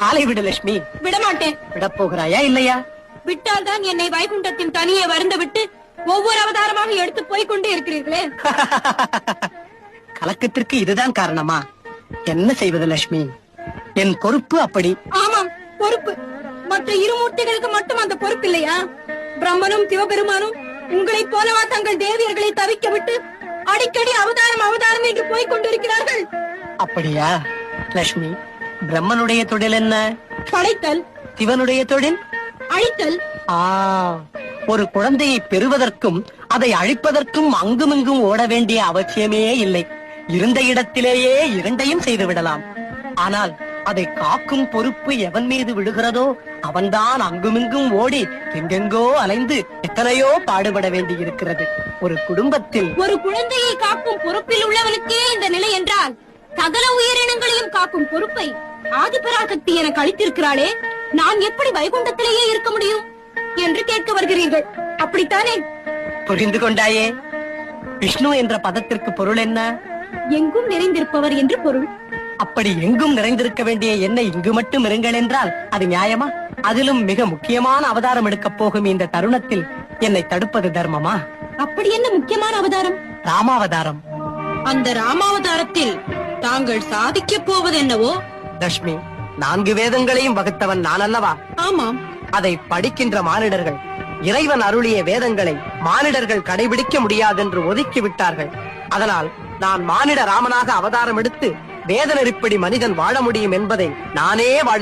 காலை விடு லட்சுமி. விடமாட்டேன். விடப் போகிறாயா இல்லையா? விட்டால்தான் என்னை வைகுண்டத்தின் தனியே வருந்த விட்டு ஒவ்வொரு அவதாரமாக எடுத்து போய்கொண்டே இருக்கிறீர்களே. கலக்கத்திற்கு இதுதான் காரணமா? என்ன செய்வது லட்சுமி? என் பொறுப்பு அப்படி. ஆமாம், பொறுப்பு. மற்ற இருமூர்த்திகளுக்கு மட்டும் அந்த பொறுப்பு இல்லையா? பிரம்மனும் சிவபெருமானும் உங்களைப் போலவா தங்கள் தேவியர்களை தவிக்க விட்டு அடிக்கடி அவதாரம் அவதாரம் என்று போய்கொண்டிருக்கிறார்கள்? அப்படியா லட்சுமி? பிரம்மனுடைய தொழில் என்ன? படைத்தல். சிவனுடைய தொழில் அழித்தல். ஒரு குழந்தையை பெறுவதற்கும் அதை அழிப்பதற்கும் அங்குமிங்கும் ஓட வேண்டிய அவசியமே இல்லை. இருந்த இடத்திலேயே இரண்டையும் செய்து விடலாம். ஆனால் அதை காக்கும் பொறுப்பு எவன் மீது விடுகிறதோ அவன்தான் அங்குமிங்கும் ஓடி எங்கெங்கோ அலைந்து எத்தனையோ பாடுபட வேண்டி இருக்கிறது. ஒரு குடும்பத்தில் ஒரு குழந்தையை காக்கும் பொறுப்பில் உள்ளவனுக்கே இந்த நிலை என்றால் சகல உயிரினங்களையும் காக்கும் பொறுப்பை ஆதிபராசக்தி எனக்கு அளித்திருக்கிறாளே, நான் எப்படி வைகுண்டத்திலேயே இருக்க முடியும் என்று கேட்க வருகிறீர்கள், அப்படித்தானே? புரிந்து கொண்டாயே? விஷ்ணு என்ற பதத்திற்கு பொருள் என்ன? எங்கும் நிறைந்திருப்பவர் என்று பொருள். அப்படி எங்கும் நிறைந்திருக்க வேண்டிய என்னை இங்கு மட்டும் இருங்கள் என்றால் அது நியாயமா? அதிலும் மிக முக்கியமான அவதாரம் எடுக்கப் போகும் இந்த தருணத்தில் என்னை தடுப்பது தர்மமா? அப்படி என்ன முக்கியமான அவதாரம்? ராமாவதாரம். அந்த ராமாவதாரத்தில் தாங்கள் சாதிக்க போவது என்னவோ? லட்சுமி, 4 வேதங்களையும் வகுத்தவன் நான் அல்லவா? ஆமாம். அதை படிக்கின்ற மானிடர்கள் இறைவன் அருளிய வேதங்களை மானிடர்கள் கடைபிடிக்க முடியாதென்று ஒதுக்கி விட்டார்கள். அதனால் நான் மானிட ராமனாக அவதாரம் எடுத்து வேத நெறிப்படி மனிதன் வாழ முடியும் என்பதை நானே வாழ்